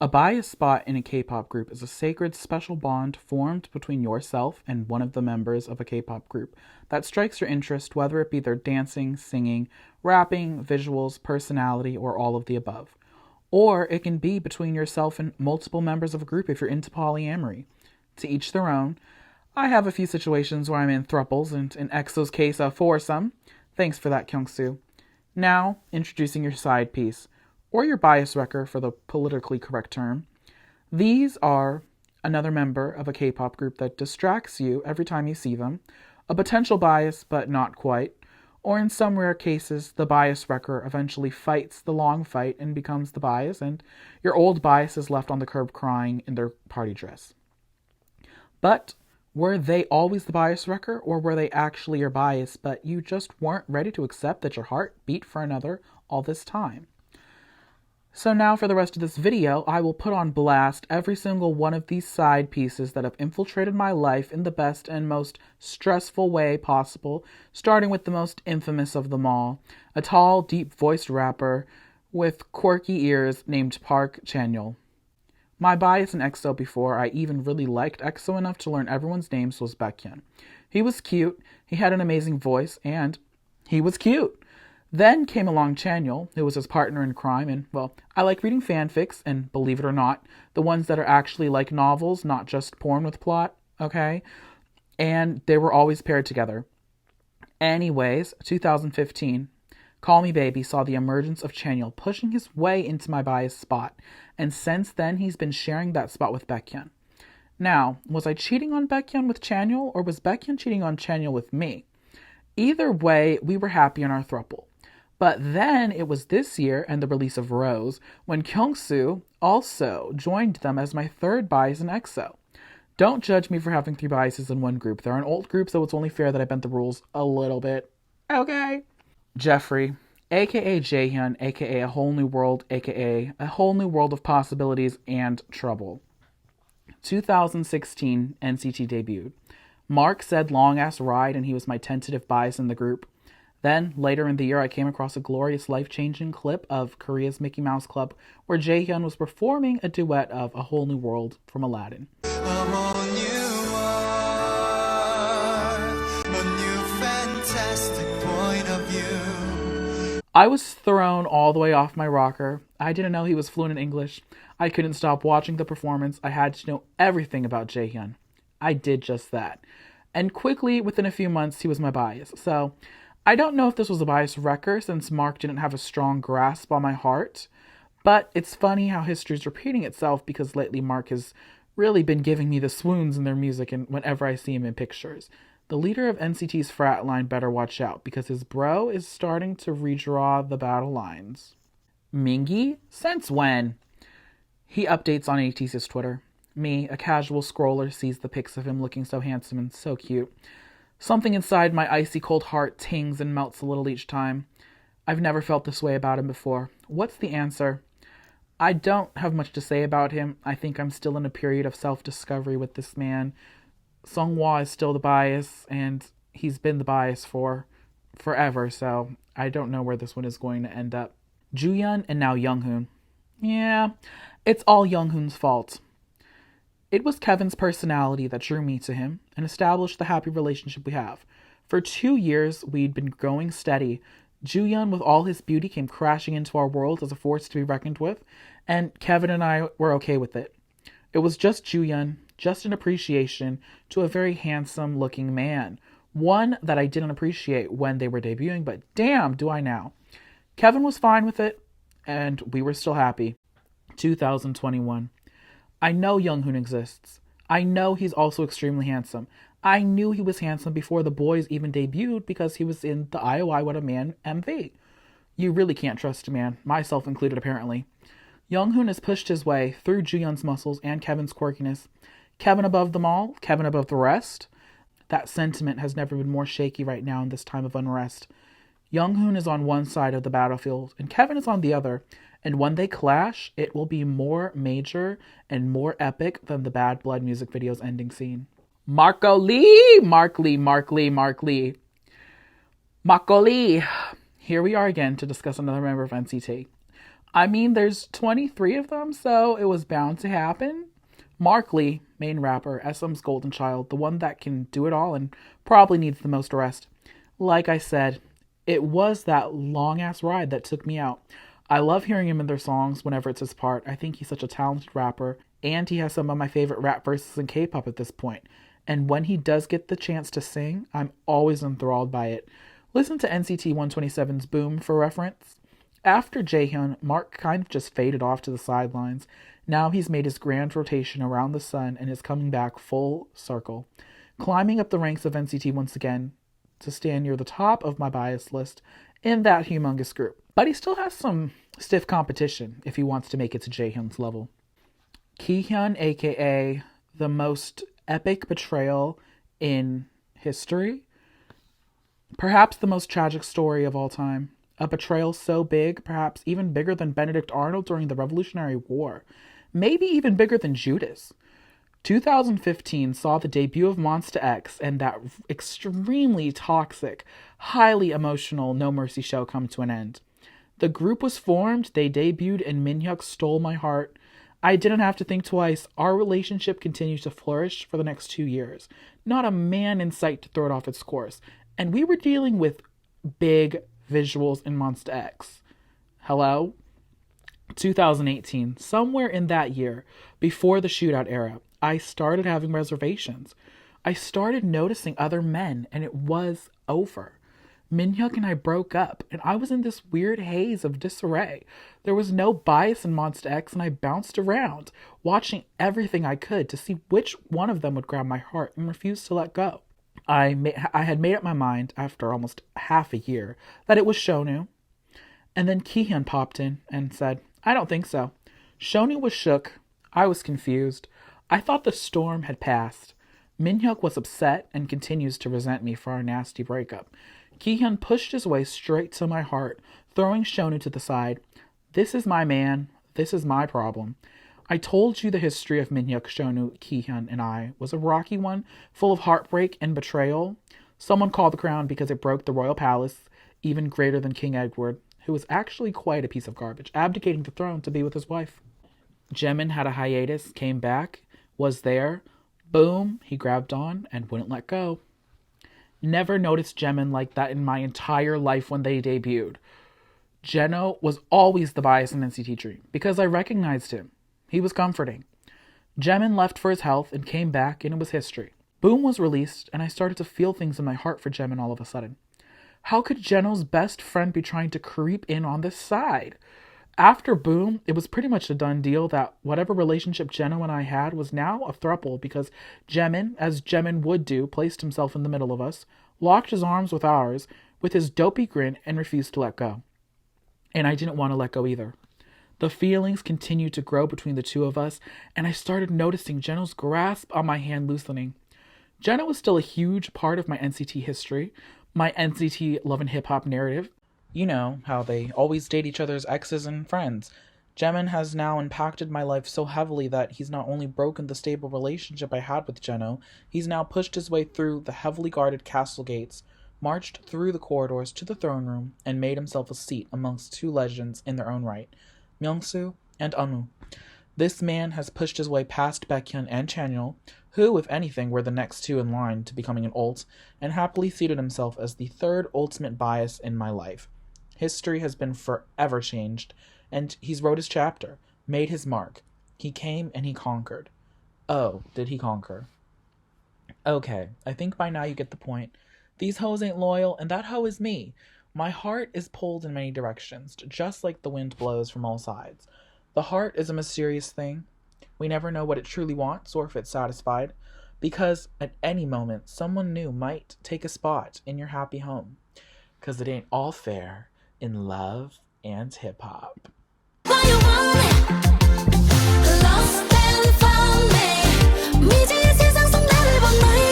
A bias spot in a K-pop group is a sacred special bond formed between yourself and one of the members of a K-pop group that strikes your interest, whether it be their dancing, singing, rapping, visuals, personality, or all of the above. Or it can be between yourself and multiple members of a group if you're into polyamory. To each their own. I have a few situations where I'm in thruples, and in EXO's case, a foursome. Thanks for that, Kyungsoo. Now, introducing your side piece, or your bias wrecker for the politically correct term. These are another member of a K-pop group that distracts you every time you see them, a potential bias, but not quite, or in some rare cases, the bias wrecker eventually fights the long fight and becomes the bias, and your old bias is left on the curb crying in their party dress. But were they always the bias wrecker, or were they actually your bias, but you just weren't ready to accept that your heart beat for another all this time? So now for the rest of this video, I will put on blast every single one of these side pieces that have infiltrated my life in the best and most stressful way possible, starting with the most infamous of them all, a tall, deep-voiced rapper with quirky ears named Park Chanyeol. My bias in EXO before I even really liked EXO enough to learn everyone's names was Baekhyun. He was cute, he had an amazing voice, and he was cute. Then came along Chanyeol, who was his partner in crime, and, well, I like reading fanfics, and believe it or not, the ones that are actually like novels, not just porn with plot, okay? And they were always paired together. Anyways, 2015, Call Me Baby saw the emergence of Chanyeol pushing his way into my bias spot, and since then he's been sharing that spot with Baekhyun. Now, was I cheating on Baekhyun with Chanyeol, or was Baekhyun cheating on Chanyeol with me? Either way, we were happy in our throuple. But then it was this year and the release of Rose when Kyungsoo also joined them as my third bias in EXO. Don't judge me for having 3 biases in one group. They're an old group, so it's only fair that I bent the rules a little bit. Okay. Jeffrey, aka Jaehyun, aka A Whole New World, aka A Whole New World of Possibilities and Trouble. 2016 NCT debuted. Mark said long ass ride and he was my tentative bias in the group. Then, later in the year, I came across a glorious life-changing clip of Korea's Mickey Mouse Club where Jaehyun was performing a duet of A Whole New World from Aladdin. A whole new world, a new fantastic point of view. I was thrown all the way off my rocker. I didn't know he was fluent in English. I couldn't stop watching the performance. I had to know everything about Jaehyun. I did just that. And quickly, within a few months, he was my bias. So I don't know if this was a bias wrecker since Mark didn't have a strong grasp on my heart, but it's funny how history's repeating itself because lately Mark has really been giving me the swoons in their music and whenever I see him in pictures. The leader of NCT's frat line better watch out because his bro is starting to redraw the battle lines. Mingi? Since when? He updates on ATEEZ's Twitter. Me, a casual scroller, sees the pics of him looking so handsome and so cute. Something inside my icy cold heart tings and melts a little each time. I've never felt this way about him before. What's the answer? I don't have much to say about him. I think I'm still in a period of self-discovery with this man. Seonghwa is still the bias, and he's been the bias for forever, so I don't know where this one is going to end up. Junghyun and now Younghoon. Yeah, it's all Younghoon's fault. It was Kevin's personality that drew me to him and established the happy relationship we have. For 2 years, we'd been growing steady. Junghyun, with all his beauty, came crashing into our world as a force to be reckoned with, and Kevin and I were okay with it. It was just Junghyun, just an appreciation to a very handsome-looking man. One that I didn't appreciate when they were debuting, but damn, do I now. Kevin was fine with it, and we were still happy. 2021. I know Younghoon exists. I know he's also extremely handsome. I knew he was handsome before the boys even debuted because he was in the IOI What a Man MV. You really can't trust a man, myself included apparently. Younghoon has pushed his way through Junghyun's muscles and Kevin's quirkiness. Kevin above them all, Kevin above the rest. That sentiment has never been more shaky right now in this time of unrest. Younghoon is on one side of the battlefield and Kevin is on the other. And when they clash, it will be more major and more epic than the Bad Blood music video's ending scene. Marco Lee! Mark Lee. Marco Lee! Here we are again to discuss another member of NCT. I mean, there's 23 of them, so it was bound to happen. Mark Lee, main rapper, SM's golden child, the one that can do it all and probably needs the most rest. Like I said, it was that long ass ride that took me out. I love hearing him in their songs whenever it's his part. I think he's such a talented rapper, and he has some of my favorite rap verses in K-pop at this point. And when he does get the chance to sing, I'm always enthralled by it. Listen to NCT 127's Boom for reference. After Jaehyun, Mark kind of just faded off to the sidelines. Now he's made his grand rotation around the sun and is coming back full circle, climbing up the ranks of NCT once again to stand near the top of my bias list in that humongous group. But he still has some stiff competition if he wants to make it to Jaehyun's level. Kihyun, aka the most epic betrayal in history, perhaps the most tragic story of all time. A betrayal so big, perhaps even bigger than Benedict Arnold during the Revolutionary War. Maybe even bigger than Judas. 2015 saw the debut of Monsta X and that extremely toxic, highly emotional No Mercy show come to an end. The group was formed, they debuted, and Minhyuk stole my heart. I didn't have to think twice. Our relationship continued to flourish for the next 2 years. Not a man in sight to throw it off its course. And we were dealing with big visuals in Monsta X. Hello? 2018, somewhere in that year, before the shootout era, I started having reservations. I started noticing other men, and it was over. Minhyuk and I broke up, and I was in this weird haze of disarray. There was no bias in Monsta X, and I bounced around, watching everything I could to see which one of them would grab my heart and refuse to let go. I had made up my mind, after almost half a year, that it was Shonu. And then Kihyun popped in and said, I don't think so. Shonu was shook. I was confused. I thought the storm had passed. Minhyuk was upset and continues to resent me for our nasty breakup. Kihyun pushed his way straight to my heart, throwing Shonu to the side. This is my man. This is my problem. I told you the history of Minhyuk, Shonu, Kihyun, and I was a rocky one, full of heartbreak and betrayal. Someone called the crown because it broke the royal palace, even greater than King Edward, who was actually quite a piece of garbage, abdicating the throne to be with his wife. Gemin had a hiatus, came back, was there. Boom, he grabbed on and wouldn't let go. Never noticed Gemin like that in my entire life when they debuted. Jeno was always the bias in NCT Dream, because I recognized him. He was comforting. Gemin left for his health and came back, and it was history. Boom was released, and I started to feel things in my heart for Gemin all of a sudden. How could Geno's best friend be trying to creep in on this side? After Boom, it was pretty much a done deal that whatever relationship Jeno and I had was now a throuple because Gemin, as Gemin would do, placed himself in the middle of us, locked his arms with ours, with his dopey grin, and refused to let go. And I didn't want to let go either. The feelings continued to grow between the two of us, and I started noticing Geno's grasp on my hand loosening. Jeno was still a huge part of my NCT history, my NCT love and hip-hop narrative. You know, how they always date each other's exes and friends. Gemin has now impacted my life so heavily that he's not only broken the stable relationship I had with Jeno, he's now pushed his way through the heavily guarded castle gates, marched through the corridors to the throne room, and made himself a seat amongst two legends in their own right, Myungsu and Anu. This man has pushed his way past Baekhyun and Chanyeol, who, if anything, were the next two in line to becoming an ult, and happily seated himself as the third ultimate bias in my life. History has been forever changed, and he's wrote his chapter, made his mark. He came and he conquered. Oh, did he conquer? Okay, I think by now you get the point. These hoes ain't loyal, and that hoe is me. My heart is pulled in many directions, just like the wind blows from all sides. The heart is a mysterious thing. We never know what it truly wants or if it's satisfied, because at any moment, someone new might take a spot in your happy home. 'Cause it ain't all fair in love and hip-hop. Lost and found me. 미지의 세상 속 나를 본 너의